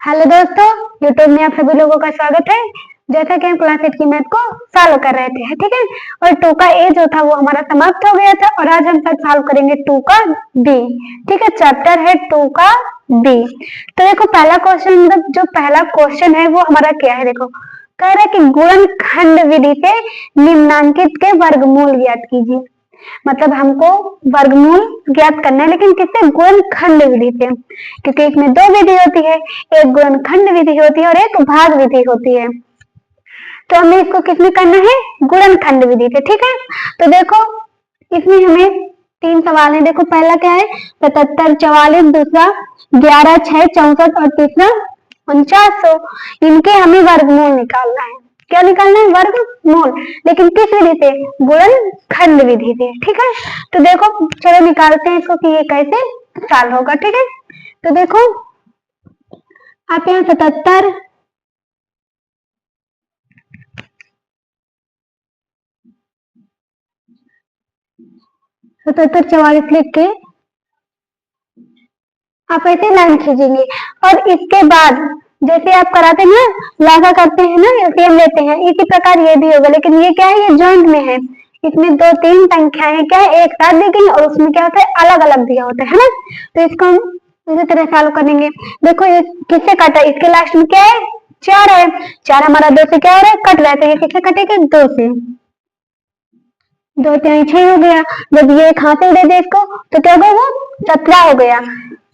Hello दोस्तों, YouTube में आप सभी लोगों का स्वागत है। जैसा कि हम क्लास 8 की मैथ को सॉल्व कर रहे थे, ठीक है। और 2 का ए जो था वो हमारा समाप्त हो गया था और आज हम सॉल्व करेंगे 2 का बी। ठीक है, चैप्टर है 2 का बी। तो देखो पहला क्वेश्चन, मतलब जो पहला क्वेश्चन है वो हमारा क्या है, देखो कह रहा है कि गुणनखंड विधि से निम्नांकित के वर्गमूल ज्ञात कीजिए। मतलब हमको वर्गमूल ज्ञात करना है, लेकिन किससे? गुणनखंड विधि से, क्योंकि इसमें दो विधि होती है, एक गुणनखंड विधि होती है और एक भाग विधि होती है। तो हमें इसको किसमें करना है? गुणनखंड विधि से, ठीक है। तो देखो इसमें हमें 3 सवाल है। देखो पहला क्या है? 77 44, दूसरा 11 6 64 और तीसरा 4900। इनके हमें वर्गमूल निकालना है। क्या निकालना है? वर्गमूल, लेकिन किस विधि से? गुणनखंड विधि से, ठीक है। तो देखो चलो निकालते हैं इसको कि ये कैसे सॉल्व होगा, ठीक है। तो देखो आप यहाँ 77 44 लिख के आप ऐसे लाइन खींचेंगे और इसके बाद जैसे आप कराते हैं ना, लागा करते हैं ना, एलसीएम लेते हैं, इसी प्रकार ये भी होगा। लेकिन ये क्या है? ये जॉइंट में है, इसमें 2 3 संख्याएं क्या है एक साथ दी गई और उसमें क्या होता है? अलग अलग दिया होता है ना। तो इसको हम इसी तरह सॉल्व करेंगे। देखो ये किससे कटा? इसके लास्ट में क्या है? 4 है। 4 हमारा 2 से क्या हो रहा है? कट रहा है, तो ये किससे कटेगा? 2 से। 2 3 6 हो गया। जब ये एक हासिल दे दे इसको तो क्या होगा? वो 17 हो गया।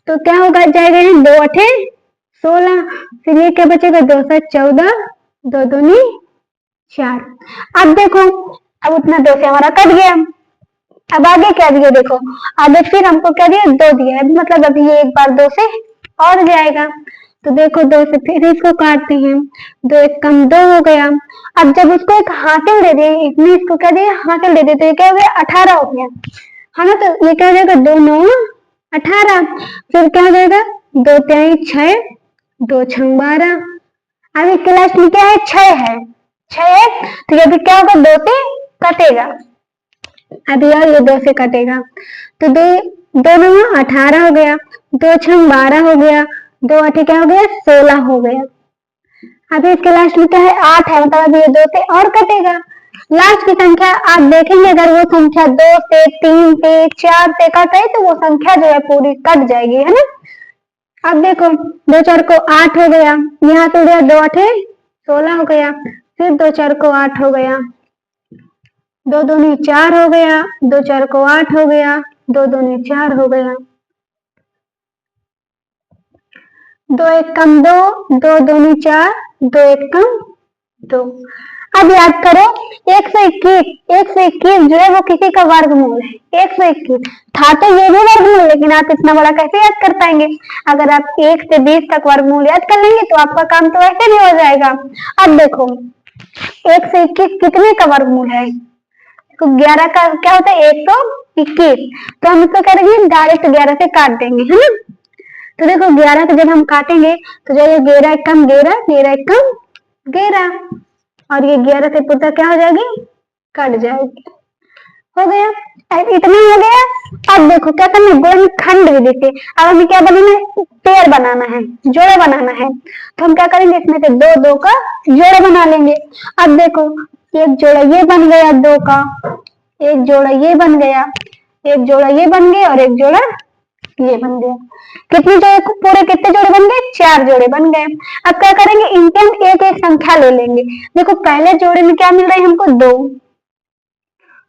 तो क्या होगा? जाएगा 2 8 16, फिर ये क्या बचेगा? 2 7 14, 2 दूनी 4। अब देखो अब उतना 2 से हमारा कट गया। अब आगे क्या दिया? देखो आगे फिर हमको क्या दिया? 2 दिया है, मतलब अभी ये एक बार 2 से और जाएगा। तो देखो 2 से फिर इसको काटते हैं, 2 1 कम 2 हो गया। अब जब उसको एक हासिल दे दिए, इसमें इसको क्या दिया? हासिल दे दिए, तो ये क्या हो गया? 18 हो गया, है ना। तो ये क्या हो जाएगा? 2 9 18। फिर क्या हो जाएगा? 2 3 6, 2 6 12। अब इसके लास्ट में क्या है? 6 है, 6 है। तो ये भी क्या होगा? 2 से कटेगा। अब यार ये 2 से कटेगा, तो 2 2 9 18 हो गया, 2 6 12 हो गया, 2 8 क्या हो गया? 16 हो गया। अब इसके लास्ट में क्या है? 8 है, मतलब अब ये 2 से और कटेगा। लास्ट की संख्या आप देखेंगे, अगर वो संख्या 2 से 3 से 4 से कट रही तो वो संख्या जो है पूरी कट जाएगी, है ना। अब देखो 2 4 को 8 हो गया, यहाँ से गया 2 8 16 हो गया, फिर 2 4 को 8 हो गया, 2 दूनी 4 हो गया, 2 4 को 8 हो गया, 2 दूनी 4 हो गया, 2 1 कम 2, 2 दूनी 4, 2 1 कम 2। अब याद करो 121 जो है वो किसी का वर्गमूल है। 121 था तो ये भी वर्गमूल, लेकिन आप इतना बड़ा कैसे याद कर पाएंगे? अगर आप 1 से 20 तक वर्गमूल याद कर लेंगे तो आपका काम तो ऐसे भी हो जाएगा। अब देखो 121 कितने का वर्गमूल है? तो 11 का क्या होता है? 121। तो हम इसको करेंगे डायरेक्ट 11 से काट देंगे, है ना। तो देखो 11 को जब हम काटेंगे तो जो ये 11 कम 11, 11 कम 11, और ये 11 से पूरा क्या हो जाएगी? कट जाएगी। हो गया, इतना हो गया। अब देखो क्या करना है? गुणनखंड विधि से अब हमें क्या बनाना है? पेयर बनाना है, जोड़ा बनाना है। तो हम क्या करेंगे? इसमें से 2 2 का जोड़ा बना लेंगे। अब देखो एक जोड़ा ये बन गया 2 का, एक जोड़ा ये बन गया, एक जोड़ा ये बन गया और एक जोड़ा ये बन गया। कितने जोड़े? पूरे कितने जोड़े बन गए? 4 जोड़े बन गए। अब क्या करेंगे? इनके हम एक एक संख्या ले लेंगे। देखो पहले जोड़े में क्या मिल रहा है हमको? 2,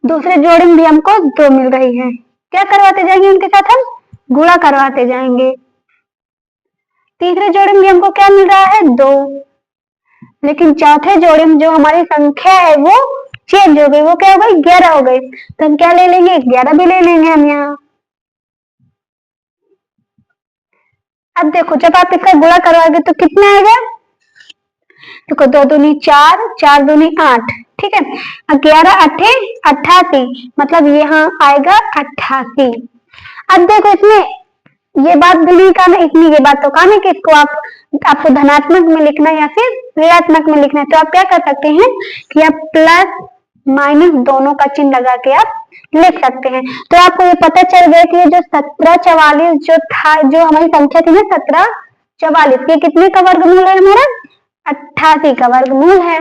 दूसरे जोड़े में भी हमको 2 मिल रही है। क्या करवाते जाएंगे? उनके साथ हम गुणा करवाते जाएंगे। तीसरे जोड़े में भी हमको क्या मिल रहा है? 2, लेकिन चौथे जोड़े में जो हमारी संख्या है वो चेंज हो गई, वो क्या हो गई? 11 हो गई। तो हम क्या ले लेंगे? 11 भी ले लेंगे हम यहाँ। अब देखो जब आप इसका गुणा करवाओगे तो कितना आएगा? देखो 2 दूनी 4, 4 दूनी 8, ठीक है। 11 8 88, मतलब यहाँ आएगा 88। अब देखो इसमें ये बात भी नहीं काम है, इसमें ये बात तो काम है कि इसको आपको धनात्मक में लिखना है या फिर ऋणात्मक में लिखना है। तो आप क्या कर सकते हैं कि आप प्लस माइनस दोनों का चिन्ह लगा के आप लिख सकते हैं। तो आपको ये पता चल गया कि ये जो 17 44 जो था, जो हमारी संख्या थी ना 17 44, ये कितने का वर्गमूल है हमारा? 88 का वर्गमूल है।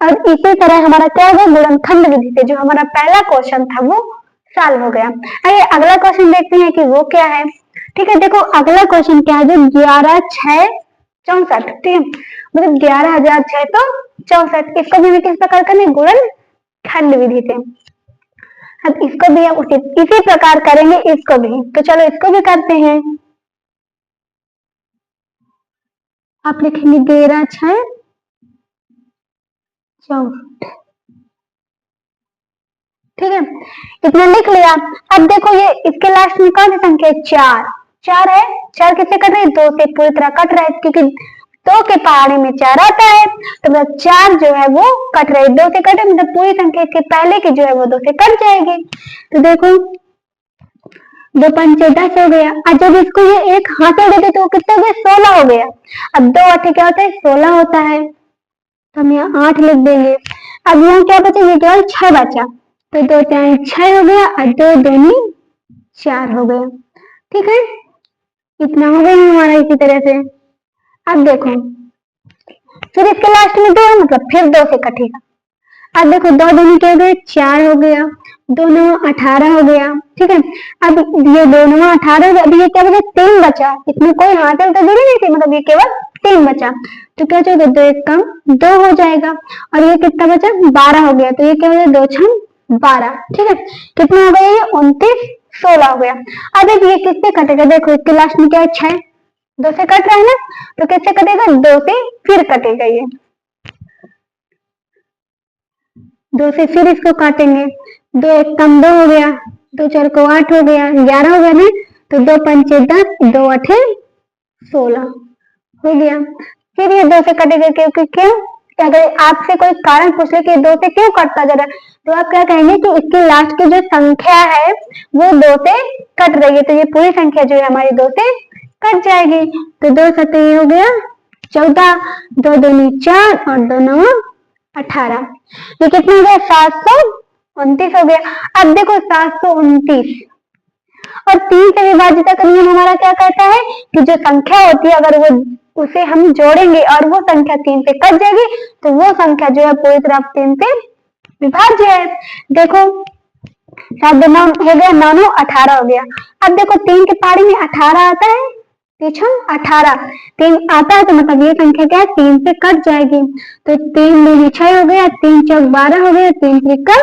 और इसी तरह हमारा क्या होगा, गुणनखंड विधि से जो हमारा पहला क्वेश्चन था वो सॉल्व हो गया। आइए अगला क्वेश्चन देखते हैं कि वो क्या है। ठीक है, देखो अगला क्वेश्चन क्या है, जो 11,664, ठीक है, मतलब 11,006 तो 64, इसको भी हमें किस प्रकार करना है, गुणनखंड विधि से। अब इसको भी हम इसी प्रकार करेंगे, इसको भी, तो चलो इसको भी करते हैं। आप लिखेंगे 11,664, ठीक है, इतना लिख लिया। अब देखो ये इसके लास्ट में कौन सी संख्या है, 4, 4 है, 4 किससे कट रही है, 2 से पूरी तरह कट रहा है, क्योंकि 2 के पहाड़े में 4 आता है, तो मतलब 4 जो है वो कट रहे, 2 से कटे मतलब पूरी संख्या इसके पहले की जो है वो 2 से कट जाएगी। तो देखो 2 पंचे 10 हो गया, और जब इसको ये एक हाथों दे दे तो कितना हो गया, 16 हो गया। अब 2 8 क्या होता है, 16 होता है, तो हम यहाँ 8 लिख देंगे। अब यहाँ क्या बचा, ये केवल 6 बचा, तो 2 4 6 हो गया, और 2 दूनी 4 हो गया। ठीक है, इतना हो गया हमारा इसी तरह से। अब देखो फिर इसके लास्ट में 2 है, मतलब फिर 2 से कटेगा। अब देखो 2 दूनी क्या हो गया, 4 हो गया, 2 9 18 हो गया। ठीक है, अब ये 2 9 18 हो गया, अभी ये क्या बचा, 3 बचा, इसमें कोई हाथ तो जुड़ी नहीं थी, मतलब ये केवल 3 बचा, तो क्या हो जाएगा, 2 1 कम 2 हो जाएगा, और ये कितना बचा, 12 हो गया, तो ये क्या हो जाएगा, 2 6 12। ठीक है, कितना हो गया, ये 29 16 हो गया। अब ये किससे कटेगा, देखो इसके लास्ट में क्या है, 6, 2 से कट रहा है ना, तो किससे कटेगा, 2 से फिर कटेगा, ये 2 से फिर इसको काटेंगे, 2 1 कम 2 हो गया, 2 4 को 8 हो गया, 11 हो गया ना, तो 2 पंचे 10, 2 8 16 हो गया। फिर ये 2 से कटेगा, क्योंकि क्यों, अगर आपसे कोई कारण पूछ ले कि 2 से क्यों कटता जा रहा है, तो आप क्या कहेंगे कि इसकी लास्ट की जो संख्या है वो 2 से कट रही है, तो ये पूरी संख्या जो है हमारी 2 से कट जाएगी। तो 2 7 ये हो गया 14, 2 दूनी 4, और 2 9 18, ये कितना हो गया, 729 हो गया। अब देखो 729 और 3 से विभाजित का नियम हमारा क्या कहता है कि जो संख्या होती है अगर वो उसे हम जोड़ेंगे और वो संख्या 3 से कट जाएगी, तो वो संख्या जो है पूरी तरह 3 से विभाज्य है। देखो 7 9 हो गया, 9 9 18 हो गया। अब देखो 3 के पहाड़ी में 18 आता है, पीछे 18 3 आता है, तो मतलब ये संख्या क्या है, 3 से कट जाएगी, तो 3 दूनी 6 हो गया, 3 चौक 12 हो गया, 3 त्रिका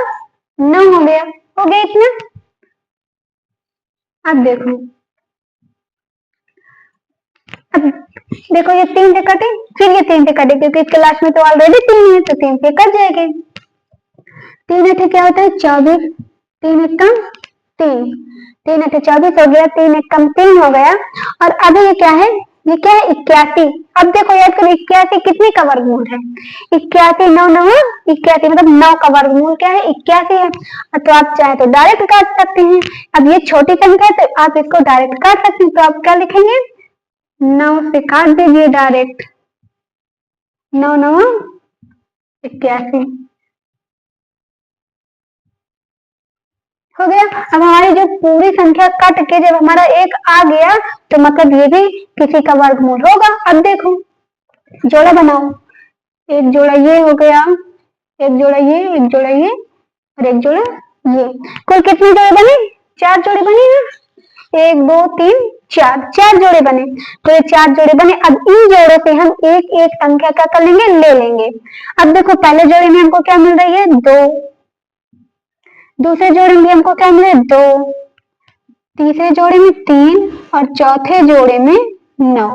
9 हो गया, हो गया इतना। अब देखो, अब देखो ये 3 से कटे, फिर ये 3 से कटे, क्योंकि इसके लास्ट में तो ऑलरेडी 3 है, तो 3 से कट जाएंगे। 3 8 क्या होता है, 24, 3 1 कम 3, 3 8 24 हो गया, 3 1 कम 3 हो गया। और अभी ये क्या है, ये क्या है, 81। अब देखो याद करो 81 कितने का वर्गमूल है, 81 9 9 81, मतलब 9 का वर्गमूल क्या है, 81 है। तो आप चाहे तो डायरेक्ट काट सकते हैं, अब ये छोटी संख्या है तो आप इसको डायरेक्ट काट सकते हैं, तो आप क्या लिखेंगे, 9 से काट दीजिए डायरेक्ट, 9 9 81 हो गया। अब हमारी जो पूरी संख्या कट के जब हमारा एक आ गया, तो मतलब ये भी किसी का वर्गमूल होगा। अब देखो जोड़ा बनाओ, एक जोड़ा ये हो गया, एक जोड़ा ये, एक जोड़ा ये, और एक जोड़ा ये, कुल कितनी जोड़े बने, 4 जोड़े बने ना, 1 2 3 4, 4 जोड़े बने, तो ये 4 जोड़े बने। अब इन जोड़ों से हम एक एक संख्या क्या कर लेंगे, ले लेंगे। अब देखो पहले जोड़े में हमको क्या मिल रही है, 2, दूसरे जोड़े में हमको क्या मिले, 2, तीसरे जोड़े में 3, और चौथे जोड़े में 9।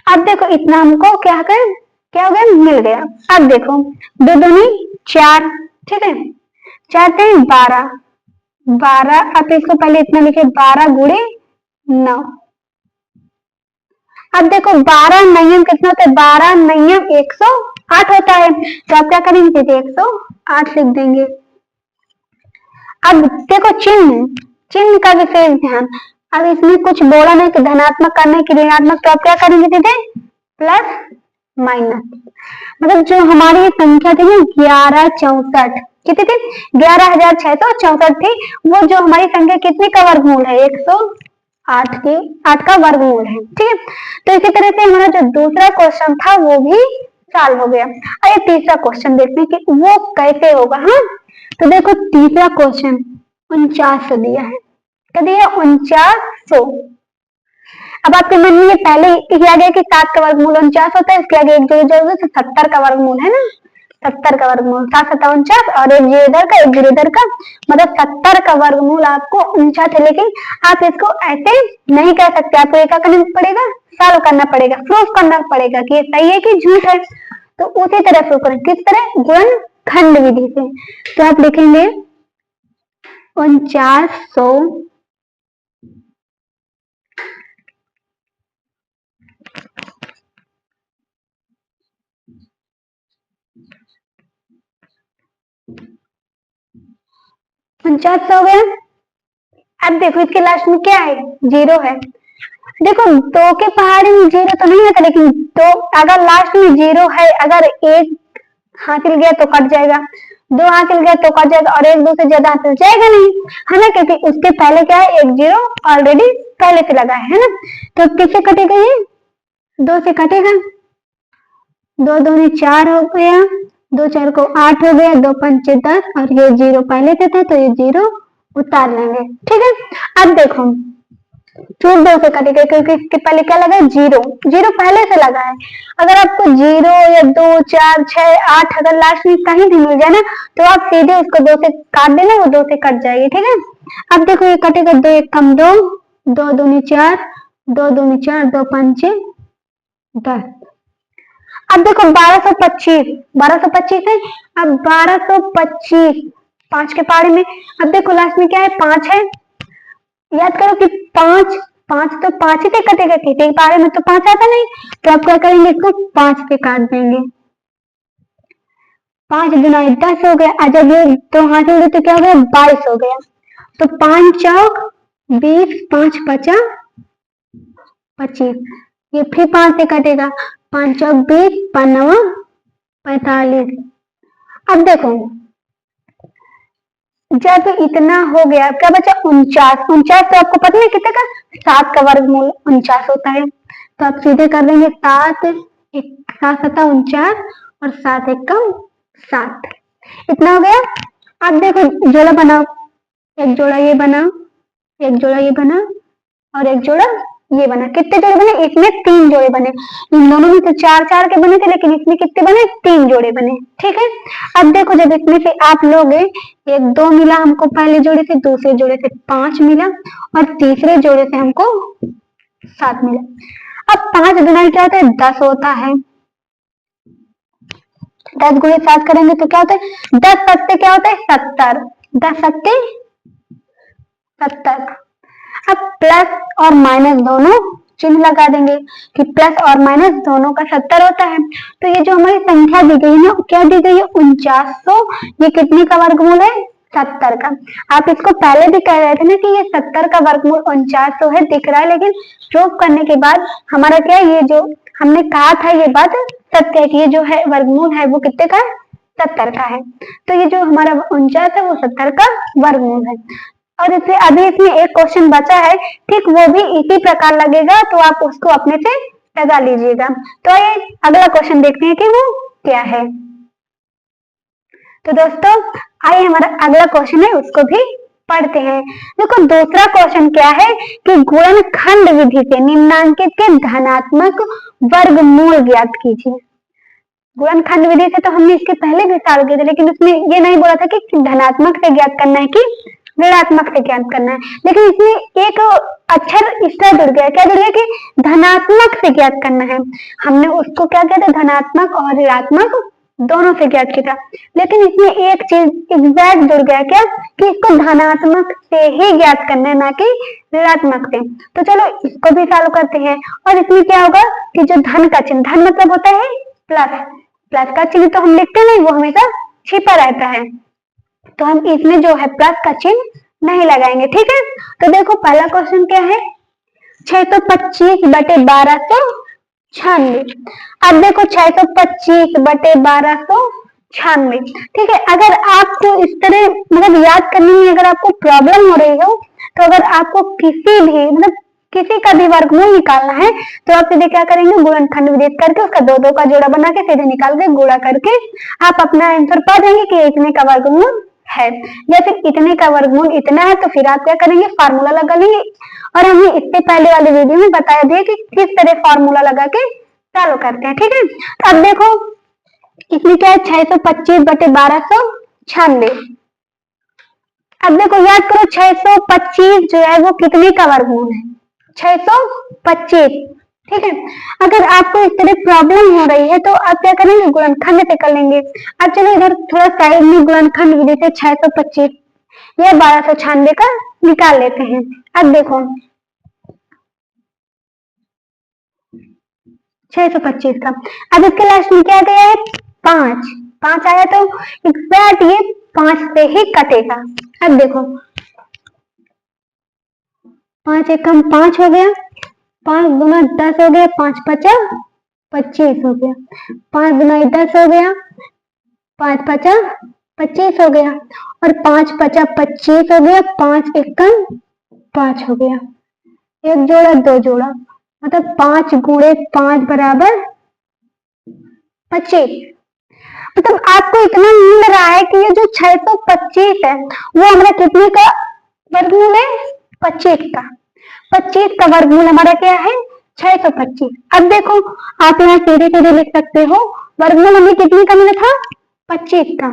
अब देखो इतना हमको क्या हो गया, मिल गया। अब देखो 2 दूनी 4, ठीक है, 4 से 12, 12, अब इसको पहले इतना लिखे, 12 गुणे 9। अब देखो 12 नियम कितना होता है, 12 नियम 108 होता है, तो आप क्या करेंगे, 108 लिख देंगे। अब देखो चिन्ह, चिन्ह का विशेष ध्यान, अब इसमें कुछ बोला नहीं कि धनात्मक करने की ऋणात्मक, तो आप क्या करेंगे सीधे प्लस माइनस, मतलब जो हमारी संख्या थी 1164, कितनी थी, 11,664 थी, वो जो हमारी संख्या कितने का वर्गमूल है, 108 8 का वर्गमूल है। ठीक है, तो इसी तरह से हमारा जो दूसरा क्वेश्चन था वो भी सॉल्व हो गया। आइए तीसरा क्वेश्चन देखते हैं कि वो कैसे होगा। हाँ, तो देखो तीसरा क्वेश्चन 4900 दिया है। क्या दिया? 4900। अब आपके मन में ये पहले ही आ गया कि 7 का वर्गमूल 49 होता है, इसके आगे एक जीरो जोड़ दो तो 70 का वर्गमूल है ना। 70 का वर्गमूल 7 7 49 और एक जीरो इधर का एक जीरो इधर का, मतलब 70 का वर्गमूल आपको 49 है। लेकिन आप इसको ऐसे नहीं कह सकते, आपको एक करना पड़ेगा, सॉल्व करना पड़ेगा, प्रूफ करना पड़ेगा कि ये सही है कि झूठ है। तो उसी तरह प्रूफ करें, किस तरह? गुणनखंड विधि से। तो आप लिखेंगे 4900 49 हो गया। अब देखो इसके लास्ट में क्या है? जीरो है। देखो दो के पहाड़ी में जीरो तो नहीं होता, लेकिन दो अगर लास्ट में जीरो है, अगर एक हासिल गया तो कट जाएगा, दो हासिल गया तो कट जाएगा, और एक दो से ज्यादा हासिल जाएगा नहीं, है ना, क्योंकि उसके पहले क्या है? एक जीरो ऑलरेडी पहले से लगा है ना। तो किससे कटेगा? ये दो से कटेगा। दो दूनी 4 हो गया, दो 4 को 8 हो गया, दो पंचे 10, और ये जीरो पहले से था तो ये जीरो उतार लेंगे। ठीक है, अब देखो फिर दो से कटेगा क्योंकि इसके पहले क्या लगा? जीरो। जीरो पहले से लगा है। अगर आपको जीरो या 2 4 6 8 अगर लास्ट में कहीं भी मिल जाए ना, तो आप सीधे उसको दो से काट देना, वो दो से कट जाएगी। ठीक है, अब देखो ये कटेगा, दो एक कम दो, दो दूनी 4, दो दूनी 4, दो पंचे 10। अब देखो 1225, 1225 है। अब 1225 5 के पारे में, अब देखो लास्ट में क्या है? 5 है। याद करो कि 5 5 तो 5 ही से कटेगा, किसी पारे में तो 5 आता नहीं, तो आप क्या करेंगे? इसको 5 से काट देंगे। 5 गुना 10 हो गया, जब ये तो हासिल दे तो क्या हो गया? 22 हो गया। तो 5 चौक 20, 5 पचा 25, ये फिर 5 से कटेगा, 5 चौक 20, 5 नवा 45। अब देखो जब इतना हो गया, क्या बचा? 49। 49 तो आपको पता है कितने का? 7 का वर्गमूल 49 होता है। तो आप सीधे कर देंगे 7 एक 7 7 49 और 7 एक कम 7। इतना हो गया। अब देखो जोड़ा बनाओ, एक जोड़ा ये बनाओ, एक जोड़ा ये बना, और एक जोड़ा ये बना। कितने जोड़े बने? इसमें 3 जोड़े बने। इन दोनों में तो 4 4 के बने थे, लेकिन इसमें कितने बने? 3 जोड़े बने। ठीक है, अब देखो जब इसमें से आप लोगे, एक 2 मिला हमको पहले जोड़े से, दूसरे जोड़े से 5 मिला, और तीसरे जोड़े से हमको 7 मिला। अब 5 गुना क्या होता है? 10 होता है। 10 गुणे 7 करेंगे तो क्या होता है? 10 सत्ते क्या होता है? 70। 10 सत्ते 70। अब प्लस और माइनस दोनों चिन्ह लगा देंगे कि प्लस और माइनस दोनों का 70 होता है। तो ये जो हमारी संख्या दी गई है ना, क्या दी गई है? 4900। ये कितने का वर्गमूल है? 70 का। आप इसको पहले भी कह रहे थे ना कि ये 70 का वर्गमूल 4900 है, दिख रहा है, लेकिन प्रूफ करने के बाद हमारा क्या है? ये जो हमने कहा था ये बात सत्य है कि ये जो है वर्गमूल है वो कितने का है? 70 का है। तो ये जो हमारा 49 है वो 70 का वर्गमूल है। और इससे अभी इसमें एक क्वेश्चन बचा है, ठीक, वो भी इसी प्रकार लगेगा, तो आप उसको अपने से लगा लीजिएगा। तो आइए अगला क्वेश्चन देखते हैं कि वो क्या है। तो दोस्तों आइए हमारा अगला क्वेश्चन है उसको भी पढ़ते हैं। देखो दूसरा क्वेश्चन क्या है कि गुणनखंड विधि से निम्नांकित के धनात्मक वर्गमूल ज्ञात कीजिए। गुणनखंड विधि से तो हमने इसके पहले भी सॉल्व किए थे, लेकिन उसमें ये नहीं बोला था कि धनात्मक से ज्ञात करना है कि ऋणात्मक से ज्ञात करना है, लेकिन इसमें एक अक्षर इसका जुड़ गया। क्या जुड़ गया? कि धनात्मक से ज्ञात करना है। हमने उसको क्या किया था? धनात्मक और ऋणात्मक दोनों से ज्ञात किया था, लेकिन इसमें एक चीज एग्जैक्ट जुड़ गया, क्या? कि इसको धनात्मक से ही ज्ञात करना है, ना कि ऋणात्मक से। तो चलो इसको भी सॉल्व करते हैं। और इसमें क्या होगा कि जो धन का चिन्ह, धन मतलब होता है प्लस, प्लस का चिन्ह तो हम लिखते नहीं, वो हमेशा छिपा रहता है, तो हम इसमें जो है प्लस का चिन्ह नहीं लगाएंगे। ठीक है, तो देखो पहला क्वेश्चन क्या है? 625 बटे 1296। अब देखो 625 बटे 1296। ठीक है, अगर आपको इस तरह मतलब याद करने में अगर आपको प्रॉब्लम हो रही हो, तो अगर आपको किसी भी मतलब किसी का भी वर्गमूल निकालना है तो आप सीधे क्या करेंगे, गुणनखंड विदित करके उसका दो दो का जोड़ा बना के सीधे निकाल के गुणा करके आप अपना आंसर पा देंगे कि इतने का वर्गमूल है, या फिर इतने का वर्गमूल इतना है। तो फिर आप क्या करेंगे, फार्मूला लगा लेंगे। और हमने इससे पहले वाले वीडियो में बताया दिया कि किस तरह फार्मूला लगा के चालू करते हैं, ठीक है। तो अब देखो इसमें क्या है, 625/1296। अब देखो याद करो 625 जो है वो कितने का वर्गमूल है, 625, ठीक है। अगर आपको इस तरह प्रॉब्लम हो रही है तो आप क्या करेंगे, गुणनखंड से कर लेंगे। अब चलो इधर थोड़ा साइड में गुणनखंड विधि से 625 या 1296 का निकाल लेते हैं। अब देखो 625 का, अब इसके लास्ट में क्या गया है, 5 5 आया तो एग्जैक्ट ये 5 से ही कटेगा। अब देखो 5 एकम 5 हो गया, 5 दूना 10 हो गया, 5 पचा 25 हो गया, 5 दूना 10 हो गया, 5 पचा 25 हो गया, और 5 पचा 25 हो गया, 5 एकम 5 हो गया, एक जोड़ा दो जोड़ा, मतलब 5 गुणे 5 बराबर 25। मतलब आपको इतना मिल रहा है कि ये जो 625 है वो हमारा कितने का वर्गमूल है, 25 का। 25 का वर्गमूल हमारा क्या है, 625। अब देखो आप यहाँ सीधे सीधे लिख सकते हो, वर्गमूल हमें कितने का मिला था, 25 का।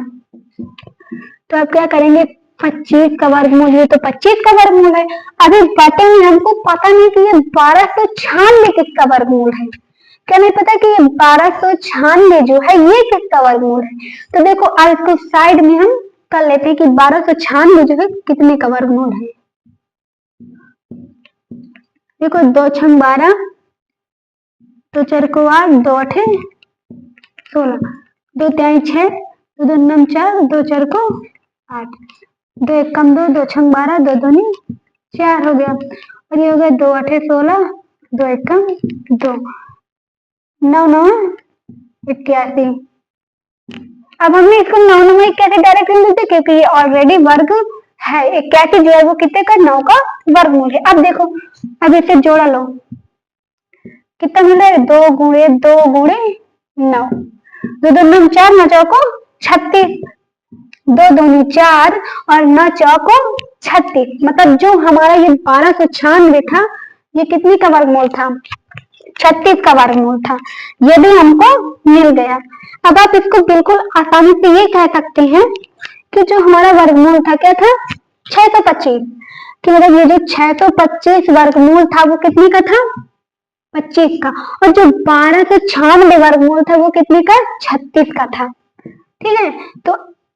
तो आप क्या करेंगे, 25 का वर्गमूल, ये तो 25 का वर्गमूल है। अभी बटे में हमको पता नहीं कि ये 1296 किसका वर्गमूल है, क्या नहीं पता कि ये 1296 जो है ये किसका वर्गमूल है। तो देखो अब इसको साइड में हम कर लेते हैं कि 1296 जो है कितने का वर्गमूल है। देखो 2 छंग 12, 2 4 को 8, 2 8 16, 2 3 6, 2 2 9 4, 2 4 को 8, 2 1 कम 2, 2 छंग 12, 2 2 4 हो गया, और ये हो गया 2 8 16, 2 1 कम 2, 9 9 81। अब हमने इसको 9 9 81 डायरेक्ट लिख देते क्योंकि ये ऑलरेडी वर्ग है, 81 जो है वो कितने का, 9 का वर्गमूल है। अब देखो अब इसे जोड़ा लो, कितना मिल रहा है, 2 गुणे 2 गुणे 9, 2 2 9 4, 9 चौको 36, 2 दूनी 4 और 9 चौको 36, मतलब जो हमारा ये 1296 था ये कितने का वर्गमूल था, 36 का वर्गमूल था। ये भी हमको मिल गया। अब आप इसको बिल्कुल आसानी से ये कह सकते हैं कि जो हमारा वर्गमूल था क्या था, 625, कि मतलब ये जो 625 वर्गमूल था वो कितने का था, 25 का, और जो 1296 वर्गमूल था वो कितने का, 36 का था, ठीक है। तो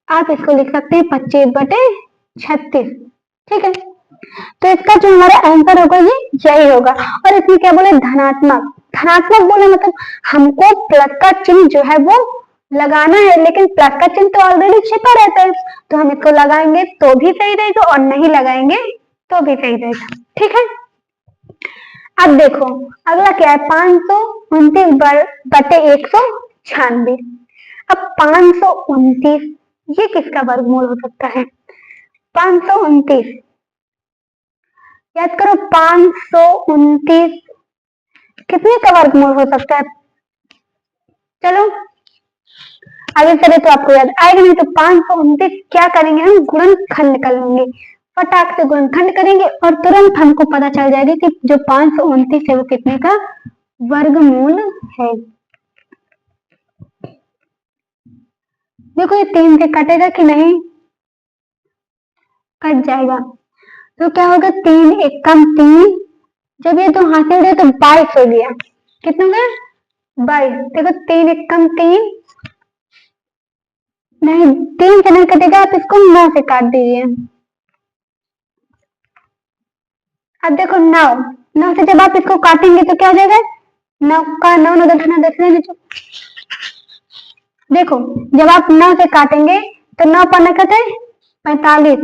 आप इसको लिख सकते हैं 25/36, ठीक है। तो इसका जो हमारा आंसर होगा ये यही होगा। और इसमें क्या बोले, धनात्मक, धनात्मक बोले मतलब हमको प्लस का चिन्ह जो है वो लगाना है, लेकिन प्लस का चिन्ह तो ऑलरेडी छिपा रहता है, तो हम इसको लगाएंगे तो भी सही रहेगा और नहीं लगाएंगे तो भी सही रहेगा, ठीक है। अब देखो अगला क्या है, 529/196। अब 529 ये किसका वर्गमूल हो सकता है, 529, याद करो 529 कितने का वर्गमूल हो सकता है। चलो आगे चले तो आपको याद आएगा, नहीं तो 529 क्या करेंगे, हम गुणनखंड कर लेंगे, फटाक से गुणनखंड करेंगे और तुरंत हमको पता चल जाएगा कि जो 529 है वो कितने का वर्गमूल है। देखो ये 3 से कटेगा कि नहीं, कट जाएगा, तो क्या होगा, 3 एकम 3, जब ये दो हाथ से उड़े तो 22 हो गया, कितना हो गया, 22। देखो 3 एकम 3, नहीं 3 से नहीं कटेगा, आप इसको 9 से काट दीजिए। अब देखो 9 9 से जब आप इसको काटेंगे तो क्या हो जाएगा, 9 का 9 9 10 देखो जब आप 9 से काटेंगे तो 9 पर कटे 45,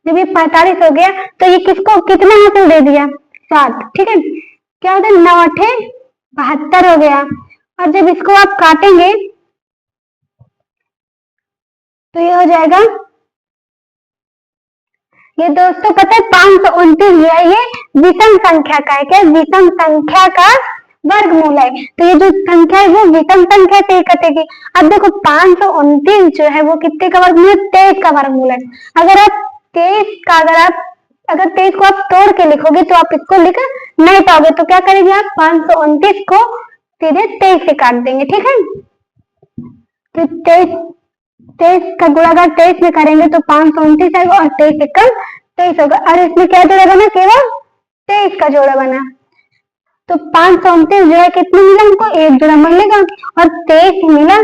जब ये 45 हो गया तो ये किसको कितना हासिल दे दिया, 7, ठीक है। क्या होता है, 9 8 72 हो गया, और जब इसको आप काटेंगे तो ये हो जाएगा ये दोस्तों पता है 529 जो है ये विषम संख्या का है। क्या? विषम संख्या का वर्गमूल है। तो ये जो संख्या है वो विषम संख्या से ही कटेगी। अब देखो 529 जो है वो कितने का वर्गमूल है? 23 का वर्गमूल है। अगर आप 23 का अगर 23 को आप तोड़ के लिखोगे तो आप इसको लिख नहीं पाओगे। तो क्या करेंगे आप? 529 को सीधे 23 से काट देंगे। ठीक है, तो 23 का गुणाकार 23 में करेंगे तो 529 आएगा और 23 एकम 23 होगा। और इसमें क्या जोड़ा बना? केवल 23 का जोड़ा बना। तो 529 जो है कितने मिला हमको? एक जोड़ा मिलेगा और 23 मिला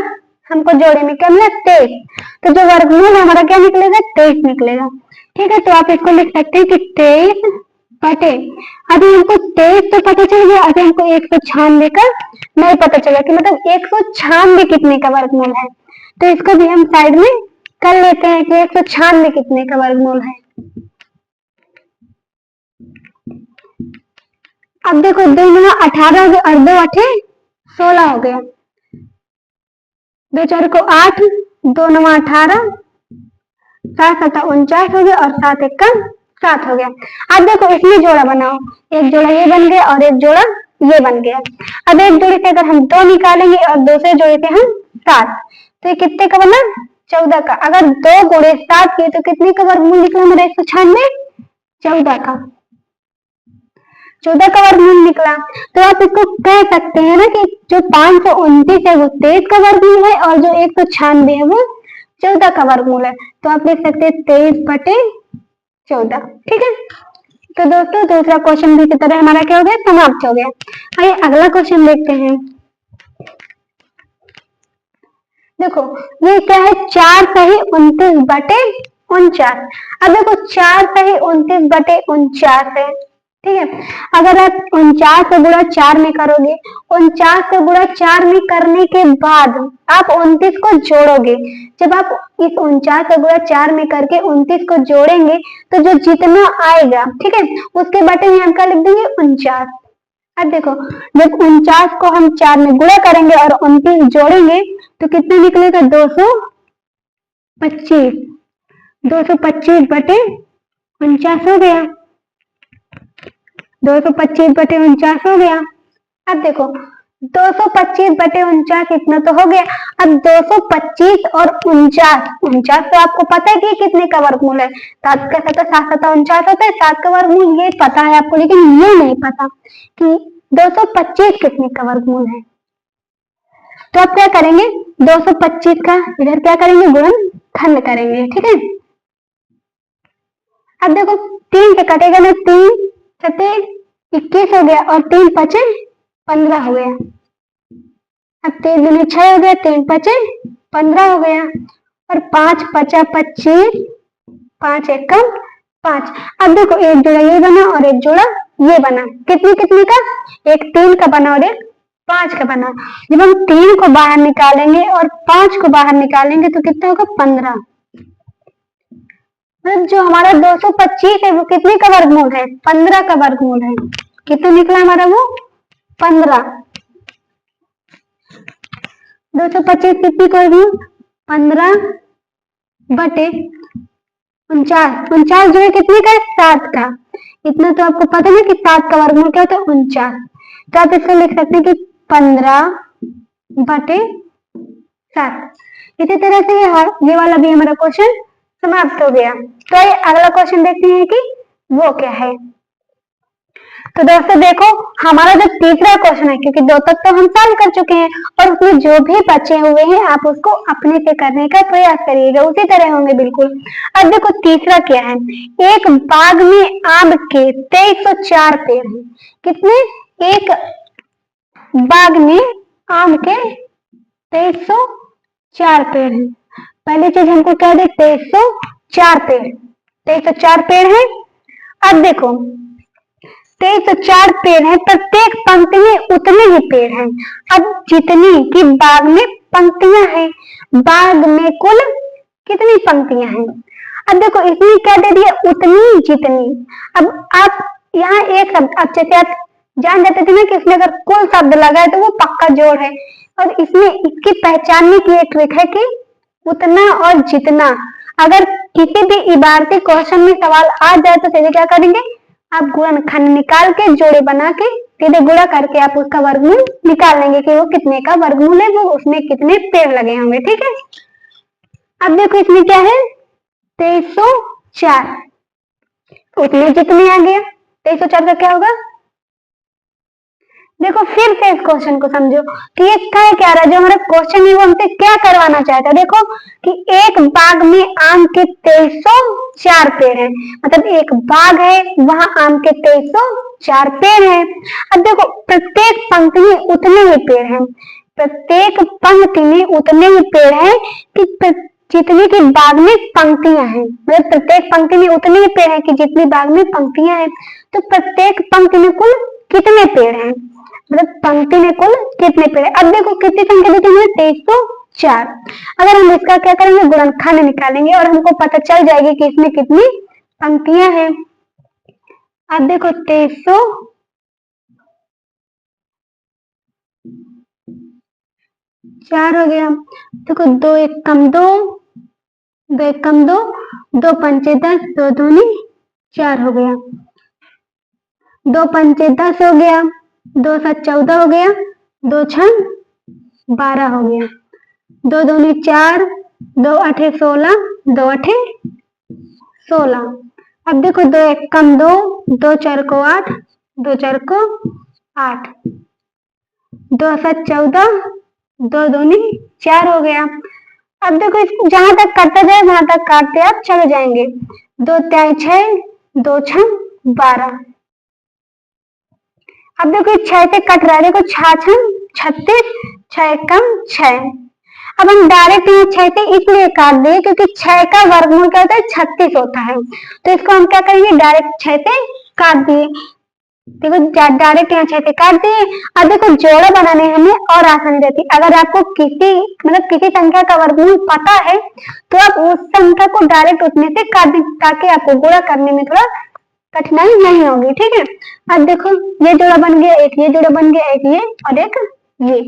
हमको जोड़े में। क्या मिला? 23। तो जो वर्गमूल हमारा क्या निकलेगा? 23 निकलेगा। ठीक है, तो आप इसको लिख सकते हैं कि 23 बटे, अभी हमको 23 तो पता चल गया, अभी हमको 196 का नहीं पता चला कि मतलब 196 कितने का वर्गमूल है। तो इसको भी हम साइड में कर लेते हैं कि 196 कितने का वर्गमूल है। अब देखो 2 9 18 हो गया और 2 8 16 हो गया। 2 4 को 8, 2 9 18, 7 7 49 हो गया और 7 1 का 7 हो गया। अब देखो इसमें जोड़ा बनाओ, एक जोड़ा ये बन गया और एक जोड़ा ये बन गया। अब एक जोड़े से अगर हम 2 निकालेंगे और दूसरे जोड़े से हम 7, तो ये कितने का बना? 14 का। अगर 2 गुणे 7 किए तो कितने का वर्गमूल निकला मेरा? 196, 14 का। 14 का वर्गमूल निकला। तो आप इसको कह सकते हैं ना कि जो 529 है वो 23 का वर्गमूल है और जो 196 है वो 14 का वर्गमूल है। तो आप लिख सकते हैं 23 बटे 14। ठीक है, तो दोस्तों दूसरा क्वेश्चन भी की तरह हमारा क्या हो गया? समाप्त हो गया। आइए अगला क्वेश्चन देखते हैं। देखो ये क्या है? 4 सही 29 बटे 49। अब देखो 4 सही 29 बटे 49 है। ठीक है, अगर आप 49 को गुणा 4 में करोगे, 49 को गुणा 4 में करने के बाद आप 29 को जोड़ोगे। जब आप इस 49 को गुणा 4 में करके 29 को जोड़ेंगे तो जो जितना आएगा, ठीक है, उसके बटे में हम क्या लिख देंगे? 49। अब देखो जब 49 को हम 4 में गुणा करेंगे और 29 जोड़ेंगे तो कितना निकलेगा? 225। 225 बटे 49 हो गया। 225 बटे 49 हो गया। अब देखो 225 बटे 49 इतना तो हो गया। अब 225 और 49 तो आपको पता है कि कितने का वर्गमूल है? 7 का 7 7 7 49 होता है। 7 का वर्गमूल ये पता है आपको, लेकिन ये नहीं पता कि 225 कितने का वर्गमूल है। तो आप क्या करेंगे? 225 का इधर क्या करेंगे? गुणनखंड करेंगे। ठीक है, अब देखो 3 से कटेगा ना, 3 7 21 हो गया और 3 5 15 हो गया। अब 3 दूनी 6 हो गया, 3 5 15 हो गया और 5 5 25, 5 1 5। अब देखो एक जोड़ा ये बना और एक जोड़ा ये बना। कितने कितने का? एक 3 का बना और एक 5 का बना। जब हम 3 को बाहर निकालेंगे और 5 को बाहर निकालेंगे तो कितना होगा? 15। मतलब जो हमारा 225 है वो कितने का वर्गमूल है? 15 का वर्गमूल है। कितना निकला हमारा? वो 15। 225 कितनी का वर्गमूल? 15 बटे 49। 49 जो है कितने का? 7 का। इतना तो आपको पता है कि 7 का वर्गमूल क्या होता है? 49। तो आप इसको लिख सकते हैं कि 15 बटे 7। इसी तरह से ये वाला भी हमारा क्वेश्चन समाप्त हो गया। तो ये अगला क्वेश्चन देखते हैं कि वो क्या है। तो दोस्तों देखो हमारा जो तीसरा क्वेश्चन है, क्योंकि 2 तक तो हम सॉल्व कर चुके हैं और उसमें जो भी बचे हुए हैं आप उसको अपने से करने का प्रयास करिएगा, उसी तरह होंगे बिल्कुल। अब देखो तीसरा क्या है? एक बाग में आम के 2304 पेड़ हैं। कितने? एक बाग में आम के 2304 पेड़ हैं। पहली चीज हमको क्या दे? 2304 पेड़। 2304 पेड़ है। अब देखो 2304 पेड़ है, प्रत्येक पंक्ति में उतने ही पेड़ हैं। अब जितनी की बाग में पंक्तियां हैं, बाग में कुल कितनी पंक्तियां हैं? अब देखो इसमें क्या दे दिया? उतनी जितनी। अब आप यहाँ एक शब्द अच्छे से आप जान जाते थे ना कि इसमें अगर कुल शब्द लगा है तो वो पक्का जोड़ है। और इसमें इसकी पहचानने की एक ट्रिक है कि उतना और जितना। अगर किसी भी इबारती क्वेश्चन में सवाल आ जाए तो सीधे क्या करेंगे, आप गुणनखंड निकाल के जोड़े बना के सीधे गुणा करके आप उसका वर्गमूल निकाल लेंगे कि वो कितने का वर्गमूल है, वो उसमें कितने पेड़ लगे होंगे। ठीक है, अब देखो इसमें क्या है 2304, उसमें कितने आ गया 2304 का क्या होगा। देखो फिर से इस क्वेश्चन को समझो कि ये क्या रहा है, जो हमारा क्वेश्चन है वो हमसे क्या करवाना चाहता है। देखो कि एक बाग में आम के 2304 पेड़ हैं, मतलब एक बाग है वहां आम के 2304 पेड़ हैं। अब देखो प्रत्येक पंक्ति में उतने ही पेड़ हैं, प्रत्येक पंक्ति में उतने ही पेड़ हैं कि जितनी की बाग में पंक्तियां हैं, मतलब प्रत्येक पंक्ति में उतने ही पेड़ हैं कि जितनी बाग में पंक्तियां हैं। तो प्रत्येक पंक्ति में कुल कितने पेड़ हैं, मतलब पंक्ति में कुल कितने पेड़ है। अब देखो कितनी संख्या दी थी 2304, अगर हम इसका क्या करेंगे गुणनखंड निकालेंगे और हमको पता चल जाएगी कि इसमें कितनी पंक्तियां हैं। अब देखो 2304 हो गया, देखो 2 एक कम 2, 2 एक कम 2, 2 पंचे 10, 2 दूनी 4 हो गया, 2 पंचे 10 हो गया, 2 7 14 हो गया, 2 छन 12 हो गया, 2 दूनी 4, 2 8 16, 2 8 16। अब देखो 2 एक कम 2, 2 4 को 8, 2 4 को 8, 2 7 14, 2 दूनी 4 हो गया। अब देखो इसको जहां तक काटता जाए वहां तक काटते आप चले जाएंगे, 2 त्याई 6, 2 छन 12। अब देखो 6 से कट रहा है, देखो 6 छन 36, 6 कम 6। अब हम डायरेक्ट यहाँ 6 से इसलिए काट दिए क्योंकि 6 का वर्गमूल क्या होता है 36 होता है, तो इसको हम क्या करेंगे डायरेक्ट 6 से काट दिए। देखो डायरेक्ट यहाँ 6 से काट दिए। अब देखो जोड़ा बनाने में और आसानी रहती है, अगर आपको किसी संख्या का वर्गमूल पता है तो आप उस संख्या को डायरेक्ट उसमें से काट दें ताकि आपको गुणा करने में थोड़ा कठिनाई नहीं होगी। ठीक है, अब देखो ये जोड़ा बन गया, एक ये जोड़ा बन गया, एक ये और एक ये।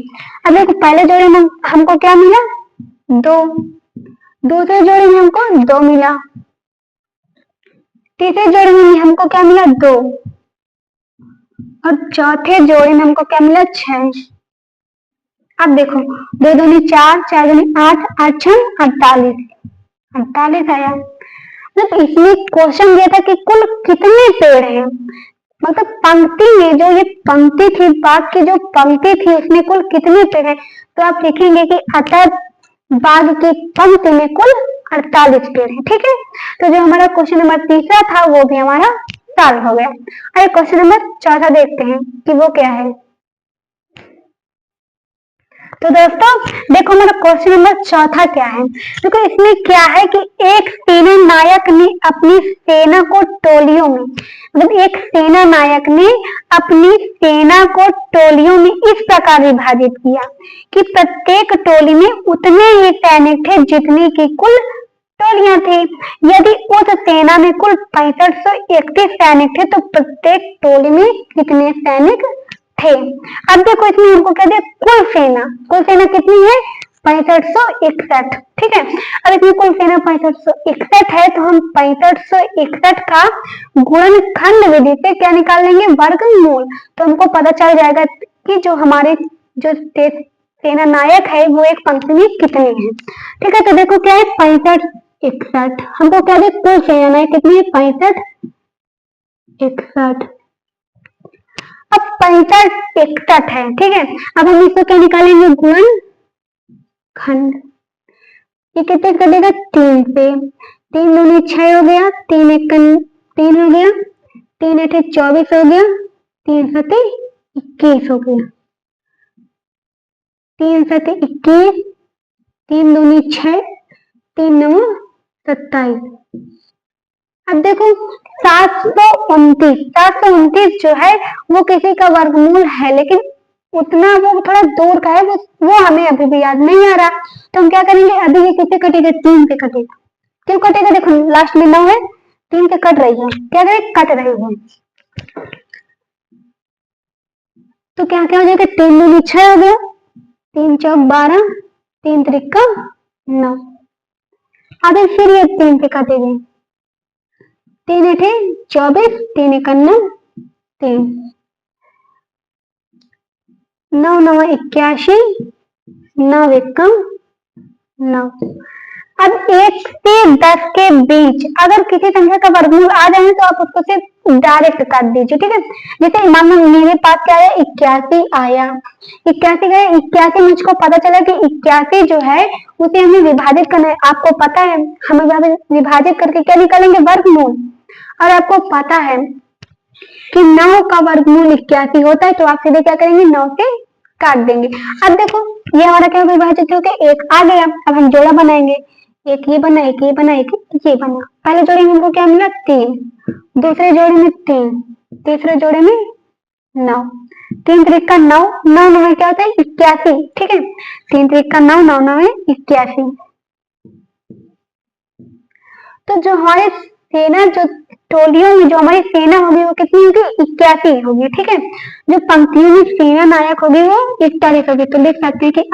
अब देखो पहले जोड़े में हमको क्या मिला 2, दूसरे जोड़े में हमको 2 मिला, तीसरे जोड़े में हमको क्या मिला 2 और चौथे जोड़े में हमको क्या मिला 6। अब देखो 2 दूनी 4, 4 दूनी 8, 8 छन 48, 48 आया। मतलब इसमें क्वेश्चन दिया था कि कुल कितने पेड़ हैं, मतलब पंक्ति में जो ये पंक्ति थी, बाग की जो पंक्ति थी उसमें कुल कितने पेड़ हैं, तो आप लिखेंगे कि अतः बाग की पंक्ति में कुल 48 पेड़ हैं। ठीक है, तो जो हमारा क्वेश्चन नंबर तीसरा था वो भी हमारा सॉल्व हो गया। अरे क्वेश्चन नंबर चौथा देखते हैं कि वो क्या है। तो दोस्तों देखो हमारा क्वेश्चन नंबर चौथा क्या है। देखो इसमें क्या है कि एक सेना नायक ने अपनी सेना को टोलियों में, मतलब एक सेना नायक ने अपनी सेना को टोलियों में इस प्रकार विभाजित किया कि प्रत्येक टोली में उतने ही सैनिक थे जितनी की कुल टोलियां थी। यदि उस सेना में कुल 6531 सैनिक थे तो प्रत्येक टोली में कितने सैनिक थे। अब देखो इसमें हमको क्या दिया कुल सेना कितनी है 6561। ठीक है, अब इसमें कुल सेना 6561 है तो हम 6561 का गुणनखंड विधि से क्या निकाल लेंगे वर्गमूल, तो हमको पता चल जाएगा कि जो हमारे जो सेना नायक है वो एक पंक्ति में कितने हैं। ठीक है, तो देखो क्या है 6561, हमको क्या दिया कुल सेना नायक कितनी है 6561। अब 6561 है। ठीक है, अब हम इसको क्या निकालेंगे गुणनखंड, ये कितने कटेगा 3 से, 3 दूनी 6 हो गया, 3 एक 3 हो गया, 3 8 24 हो गया, 3 7 21 हो गया, 3 7 21, 3 दूनी 6, 3 9 27। अब देखो 729 जो है वो किसी का वर्गमूल है, लेकिन उतना वो थोड़ा दूर का है, वो हमें अभी भी याद नहीं आ रहा, तो हम क्या करेंगे अभी ये किससे कटेगा 3 से कटेगा। क्यों कटेगा, देखो लास्ट में 9 है, 3 से कट रही है, क्या करें कट रही है, तो क्या क्या हो जाएगा 3 दूनी 6 हो गया, 3 चौक 12, 3 त्रिक 9। अभी फिर ये 3 से काटेंगे, 3 अठे 24, 3 इक्यावन 3, 9 9 81, 9 एकम 9। अब 1 से 10 के बीच अगर किसी संख्या का वर्गमूल आ जाए तो आप उसको सिर्फ डायरेक्ट काट दीजिए, ठीक है। जैसे मान लो मेरे पास क्या आया, 81 आया, 81 गए, 81 मुझको पता चला कि 81 जो है उसे हमें विभाजित करना है। आपको पता है हमें विभाजित करके क्या निकालेंगे, वर्गमूल। और आपको पता है कि 9 का वर्गमूल 81 होता है, तो आप सीधे क्या करेंगे, 9 से काट देंगे। अब देखो ये हमारा क्या विभाजित हो गया, 1 आ गया। अब हम जोड़ा बनाएंगे, एक ये बना, एक ये बना, एक ये बना। पहले जोड़े में हमको क्या मिला, 3, दूसरे जोड़े में 3, तीसरे जोड़े में 9, 3 त्रिक का 9, 9 9 में क्या होता है, 81, ठीक है। 3 त्रिक का 9, 9 9 में 81। तो जो हमारे सेना, जो टोलियों में जो हमारी सेना होगी वो कितनी होगी, 81 होगी, ठीक है। जो पंक्तियों में सेना नायक होगी वो 41 होगी। तो लिख सकते हैं कि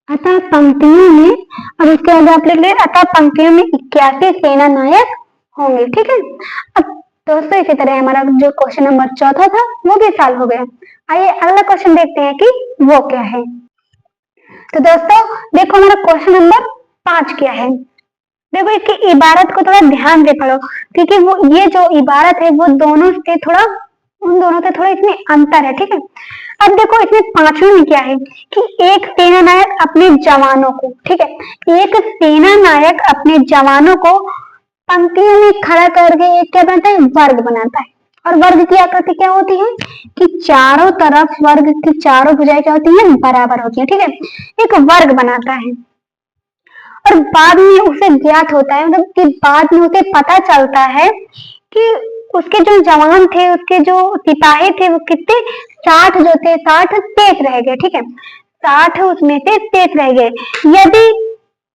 अतः पंक्तियों में, अब इसके बाद आप लिख ले, अतः पंक्तियों में 81 सेना नायक होंगे, ठीक है। अब दोस्तों इसी तरह हमारा जो क्वेश्चन नंबर 14 था वो भी सॉल्व हो गया। आइए अगला क्वेश्चन देखते हैं कि वो क्या है। तो दोस्तों देखो हमारा क्वेश्चन नंबर 5 क्या है। देखो इसकी इबारत को थोड़ा ध्यान से पढ़ो, क्योंकि वो ये जो इबारत है वो दोनों से थोड़ा, उन दोनों से थोड़ा इसमें अंतर है, ठीक है। अब देखो इसमें 5वें में क्या है कि एक सेना नायक अपने जवानों को, ठीक है, एक सेना नायक अपने जवानों को पंक्तियों में खड़ा करके एक क्या बनाता है, वर्ग बनाता है। और वर्ग की आकृति क्या होती है कि चारों तरफ वर्ग की चारों भुजाएं क्या होती हैं, बराबर होती है, ठीक है। एक वर्ग बनाता है और बाद में उसे ज्ञात होता है, मतलब कि बाद में उसे पता चलता है कि उसके जो जवान थे, उसके जो सिपाही थे वो कितने, 60 जो थे, 60 शेष रह गए, ठीक है। 60 उसमें से शेष रह गए। यदि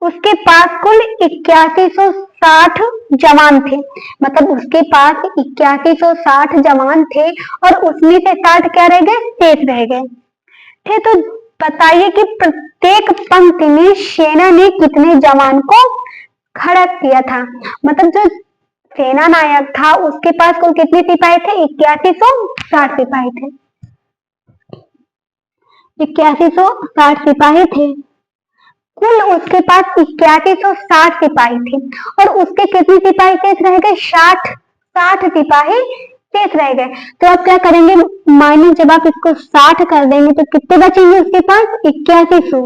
उसके पास कुल 8160 जवान थे, मतलब उसके पास 8160 जवान थे और उसमें से 60 क्या रह गए, शेष रह गए थे। तो बताइए कि प्रत्येक पंक्ति में सेना ने कितने जवान को खड़ा किया था। मतलब जो सेना नायक था उसके पास कुल कितने सिपाही थे, 8160 सिपाही थे, 8160 सिपाही थे। कुल उसके पास 8160 सिपाही थे और उसके कितने सिपाही शेष रह गए, 60 सिपाही शेष रह गए। तो आप क्या करेंगे, माइनस जब आप इसको 60 कर देंगे तो कितने बचेंगे उसके पास, 8100।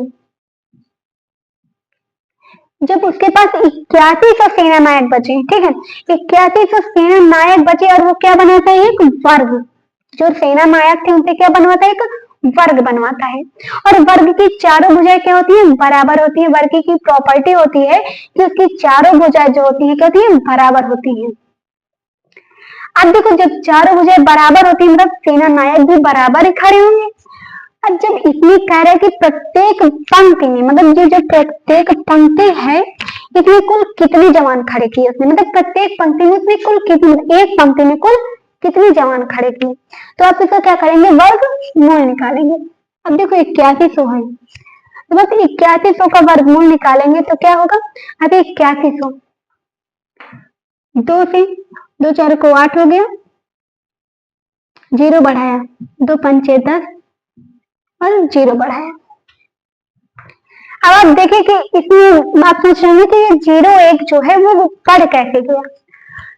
जब उसके पास 8100 सेना नायक बचे, ठीक है, 8100 सेना नायक बचे और वो क्या बनाता है, एक वर्ग। जो सेना नायक थे उनसे क्या बनवाता है, एक वर्ग बनवाता है। और वर्ग की चारों भुजाएं क्या होती है, बराबर होती है। वर्ग की प्रॉपर्टी होती है कि उसकी चारों भुजाएं जो होती है क्या होती है, बराबर होती है। अब देखो जब चारों भुजाएं बराबर होती है मतलब सेना नायक भी बराबर ही खड़े होंगे। अब जब इसमें कह रहा है कि प्रत्येक पंक्ति में, मतलब ये जो प्रत्येक पंक्ति है इसमें कुल कितने जवान खड़े किए उसने, मतलब प्रत्येक पंक्ति में उसने कुल कितने, एक पंक्ति में कुल कितने जवान खड़े किए। तो आप इसका क्या करेंगे, वर्ग मूल निकालेंगे। अब देखो 8100 है, तो बस 8100 का वर्गमूल निकालेंगे तो क्या होगा, अब 8100 2 से 2 4 को 8 हो गया, 0 बढ़ाया, 2 पंचे 10 और 0 बढ़ाया। अब आप देखिए कि इसमें आप सोच रहे हैं कि ये 0 1 जो है वो पढ़ कैसे गया।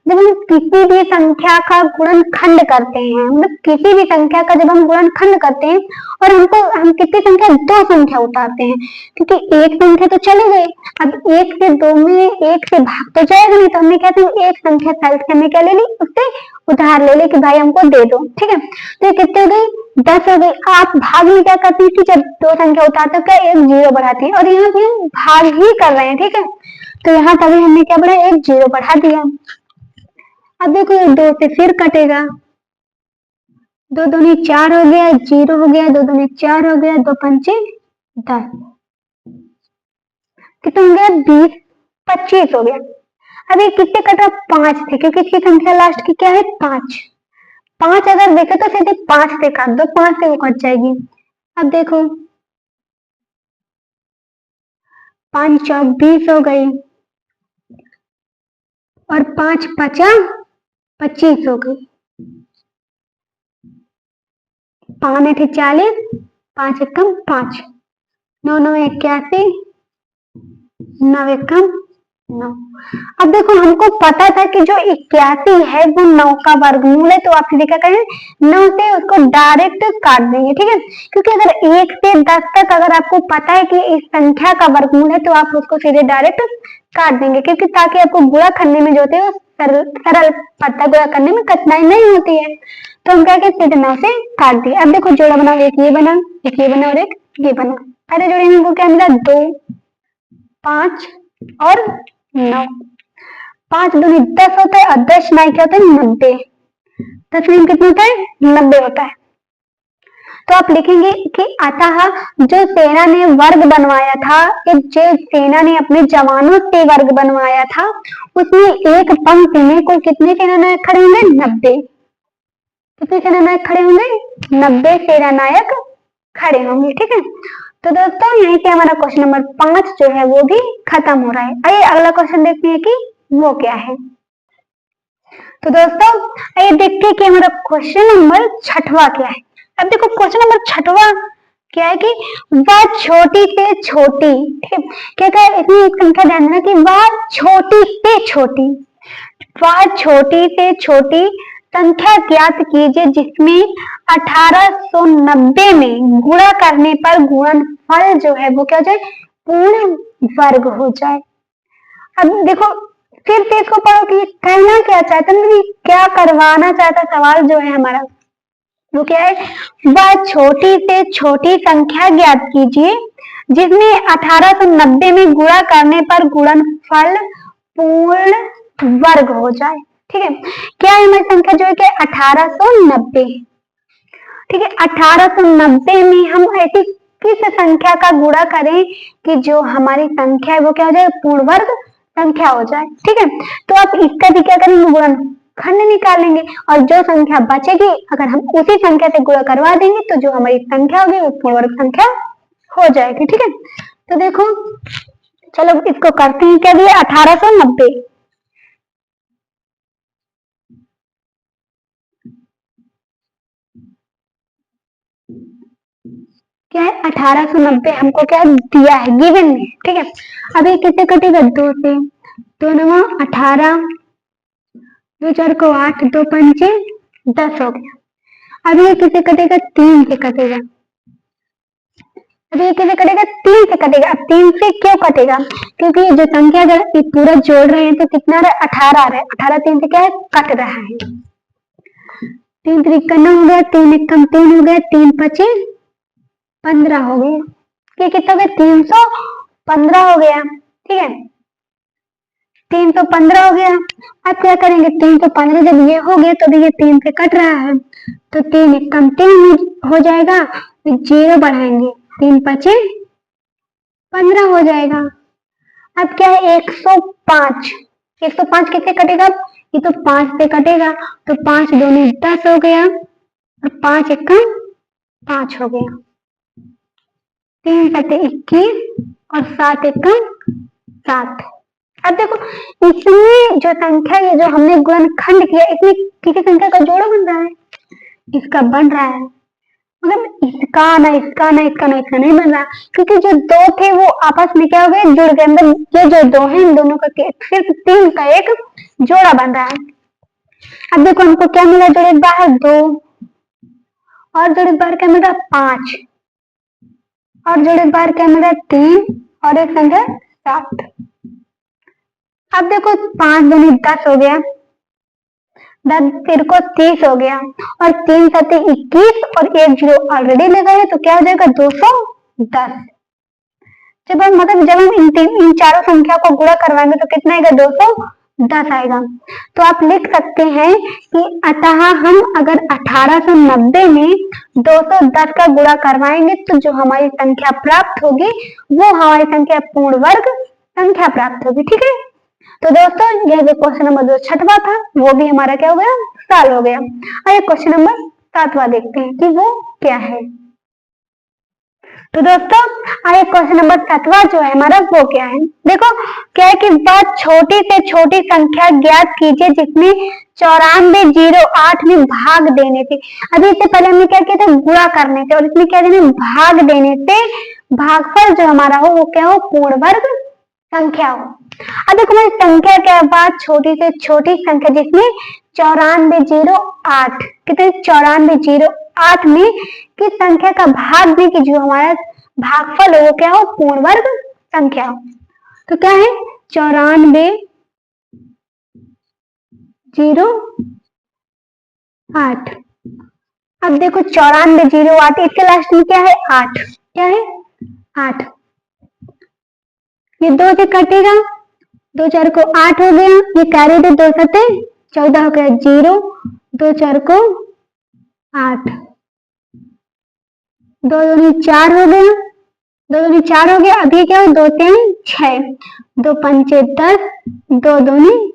जब हम किसी भी संख्या का गुणनखंड करते हैं, मतलब किसी भी संख्या का जब हम गुणनखंड करते हैं और हम कितनी संख्या, 2 संख्या उतारते हैं, क्योंकि एक संख्या तो चली गई। अब 1 से 2 में 1 से भाग तो जाएगा नहीं, तो हमने क्या किया, एक संख्या साइड से हमने क्या ले ली, उससे उधार ले ली कि भाई हमको दे दो, ठीक है। तो ये कितने हो गई, 10 हो गई। आप भाग में क्या करती थी, जब 2 संख्या उतारते हो क्या, एक 0 बढ़ाती है, और यहाँ भी हम भाग ही कर रहे हैं, ठीक है। तो यहाँ तभी हमने क्या बढ़ाया, एक 0 बढ़ा दिया। अब देखो ये 2 से फिर कटेगा, 2 दूनी 4 हो गया, 0 हो गया, 2 दूनी 4 हो गया, 2 पंचे 10, कितना हो गया, 20 25 हो गया। अब ये किससे कटा, 5 थे, क्योंकि इसकी संख्या लास्ट की क्या है, 5। 5 अगर देखे तो सीधे 5 से काट दो, 5 से वो कट जाएगी। अब देखो 5 चौक 20 हो गई और 5 पचा 25 हो गई। 5 8 40, 5 एकम 5, 9 9 81, 9 एकम 9। अब देखो हमको पता था कि जो 81 है वो 9 का वर्गमूल है, तो आप सीधे क्या करें 9 से उसको डायरेक्ट काट देंगे, ठीक है। क्योंकि अगर 1 से 10 तक अगर आपको पता है कि इस संख्या का वर्गमूल है तो आप उसको सीधे डायरेक्ट काट देंगे, क्योंकि ताकि आपको गुणा करने में जो होते हैं सरल पड़ता है, गुणा करने में कठिनाई नहीं होती है। तो हम क्या सीधे 9 से काट दिए। अब देखो जोड़ा बनाओ, एक ये बना, एक ये बना और एक ये बना। पहले जोड़े में वो क्या मिला 2 5 और 9। 5 दूनी 10 होता है और 10 9 क्या होता है 90। 10 9 कितना होता है 90 होता है। तो आप लिखेंगे कि अतः जो सेना ने वर्ग बनवाया था, जो सेना ने अपने जवानों से वर्ग बनवाया था, उसमें एक पंक्ति में कुल कितने सेना नायक खड़े होंगे 90। कितने सेना नायक खड़े होंगे 90 सेना नायक खड़े होंगे, ठीक है। तो दोस्तों यहीं से हमारा क्वेश्चन नंबर 5 जो है वो भी खत्म हो रहा है। आइए अगला क्वेश्चन देखते हैं कि वो क्या है। तो दोस्तों आइए देखते हैं कि हमारा क्वेश्चन नंबर 6वां क्या है। अब देखो क्वेश्चन नंबर 6वां क्या है कि वह छोटी से छोटी, ठीक है, क्या कहा इसमें एक संख्या ध्यान देना कि वह छोटी से छोटी, वह छोटी से छोटी संख्या ज्ञात कीजिए जिसमें 1890 में गुणा करने पर गुणनफल जो है वो क्या हो जाए पूर्ण वर्ग हो जाए। अब देखो फिर से इसको पढ़ो कि कहना क्या चाहता है, क्या करवाना चाहता सवाल जो है हमारा वो क्या है, वह छोटी से छोटी संख्या ज्ञात कीजिए जिसमें 1890 में गुणा करने पर गुणनफल पूर्ण वर्ग हो जाए, ठीक है। क्या है हमारी संख्या जो है कि 1890, ठीक है। 1890 में हम ऐसी किस संख्या का गुणा करें कि जो हमारी संख्या है वो क्या हो जाए पूर्ण वर्ग संख्या हो जाए, ठीक है। तो आप इसका भी क्या करेंगे गुणनखंड निकालेंगे और जो संख्या बचेगी अगर हम उसी संख्या से गुणा करवा देंगे तो जो हमारी संख्या होगी वो पूर्ण वर्ग संख्या हो जाएगी, ठीक है। तो देखो चलो इसको करते हैं, क्या दिया 1890, क्या है 1890 हमको क्या दिया है गिवन में, ठीक है। अब ये किससे कटेगा 2 से, 2 9 18, 2 4 को 8, 2 5 10 हो गया। अब ये किससे कटेगा 3 से कटेगा, अब ये किससे कटेगा 3 से कटेगा। अब 3 से क्यों कटेगा, क्योंकि ये जो संख्या अगर पूरा जोड़ रहे हैं तो कितना आ रहा है 18 आ रहा है, 18 3 से क्या है कट रहा है। 3 3 9 हो गया, 3 1 3 हो गया, 3 5 15 हो गया, ये कितना हो गया 315 हो गया, ठीक है 315 हो गया। अब क्या करेंगे 315 जब ये हो गया तो ये 3 से कट रहा है तो 3 1 3 हो जाएगा, तो 0 बढ़ाएंगे 3 5 15 हो जाएगा। अब क्या है 105, 105 किससे कटेगा, ये तो 5 से कटेगा, तो 5 दूनी 10 हो गया और 5 1 5 हो गया, 3 7 21 और 7 1 7। अब देखो इसमें जो संख्या ये जो हमने गुणनखंड किया इसमें किसी संख्या का जोड़ा बन रहा है, इसका बन रहा है, मतलब इसका ना इसका ना इसका ना इसका नहीं बन रहा, क्योंकि जो 2 थे वो आपस में क्या हो गए जुड़ गए, मतलब ये जो 2 है इन दोनों का सिर्फ 3 का एक जोड़ा बन रहा है। अब देखो हमको क्या मिला जोड़े बाहर 2 और जोड़े बाहर क्या मिल रहा 5 और जोड़े बाहर क्या मिल रहा 3 और एक संख्या 7। अब देखो 5 दूनी 10 हो गया, 10 फिर को 30 हो गया और 3 7 21 और 1 0 ऑलरेडी लगा है तो क्या हो जाएगा 210। जब हम इन चारों संख्या को गुणा करवाएंगे तो कितना आएगा 210 आएगा। तो आप लिख सकते हैं कि अतः हम अगर 1890 में 210 का गुणा करवाएंगे तो जो हमारी संख्या प्राप्त होगी वो हमारी संख्या पूर्ण वर्ग संख्या प्राप्त होगी, ठीक है। तो दोस्तों यह जो क्वेश्चन नंबर जो छठवां था वो भी हमारा क्या हो गया, सॉल्व हो गया। और ये क्वेश्चन नंबर सातवां देखते हैं कि वो क्या है। तो दोस्तों आइए क्वेश्चन नंबर सातवां जो है हमारा वो क्या है। देखो क्या है कि वह छोटी से छोटी संख्या ज्ञात कीजिए जिसमें 9408 में भाग देने से, अभी इससे पहले हमने क्या किया था, गुणा करने से, और इसमें क्या देने, भाग देने से भागफल जो हमारा हो वो क्या हो, पूर्ण वर्ग संख्या हो। अब देखो मेरी संख्या क्या है, बात छोटी से छोटी संख्या जिसमें 9408, कितने, 9408 में किस संख्या का भाग दे कि जो हमारा भागफल हो वो क्या हो, पूर्ण वर्ग संख्या हो। तो क्या है, 9408। अब देखो 9408 इसके लास्ट में क्या है, 8, क्या है 8, ये 2 से कटेगा, 2 4 को 8 हो गया, ये कैरी दे 2 सते 14 हो गया, 0 2 4 को 8, 2 दूनी 4 हो गया, 2 दूनी 4 हो गया। अब ये क्या हो, 2 3 6, 2 पंचे 10, 2 दूनी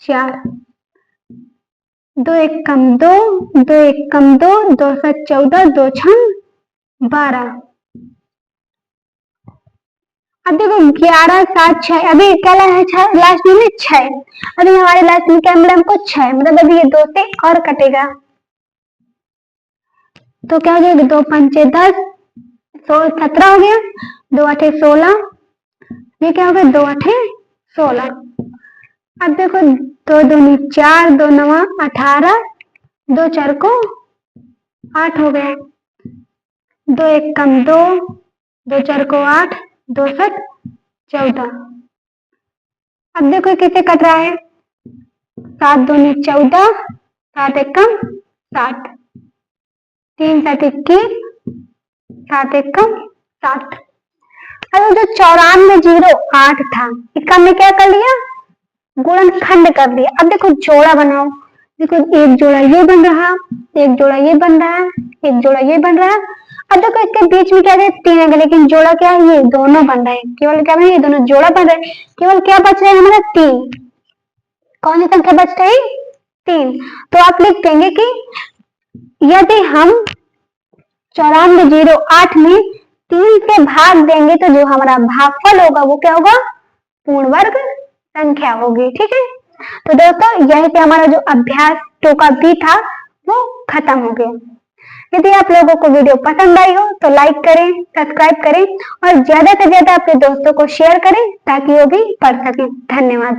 4, 2 1 कम 2, 2 1 कम 2, 2 7 14, 2 6 12। अब देखो 11 7 6, अभी क्या है लास्ट में 6, अभी हमारे लास्ट में क्या मिला हमको 6, मतलब अभी ये 2 से और कटेगा, तो क्या हो जाएगा, 2 पंचे 10, 17 हो गया, 2 8 16, ये क्या हो गया, 2 8 16। अब देखो 2 दूनी 4, 2 9 18, 2 4 को 8 हो गया, 2 1 कम 2, 2 4 को 8, 2 7 14। अब देखो किसे कट रहा है, 7 दूनी 14, 7 1 कम 7, 3 7 21, 7 1 कम 7। अब जो 9408 था इसका हमने क्या कर लिया, गुणनखंड कर दिया। अब देखो जोड़ा बनाओ, देखो एक जोड़ा ये बन रहा, एक जोड़ा ये बन रहा, एक जोड़ा ये बन रहा। अब देखो इसके बीच में क्या है, 3 है, लेकिन जोड़ा क्या है, ये दोनों बन रहे हैं, केवल क्या बन रहे हैं, ये दोनों जोड़ा बन रहे हैं, केवल क्या बच रहा है हमारा 3, कौन सी संख्या बच रही, 3। तो आप लिख देंगे कि यदि हम 9408 में 3 से भाग देंगे तो जो हमारा भागफल होगा वो क्या होगा, पूर्ण वर्ग संख्या होगी। ठीक है, तो दोस्तों यहीं पे हमारा जो अभ्यास टोका भी था वो खत्म हो गया। यदि आप लोगों को वीडियो पसंद आई हो तो लाइक करें, सब्सक्राइब करें और ज्यादा से ज्यादा अपने दोस्तों को शेयर करें ताकि वो भी पढ़ सकें। धन्यवाद।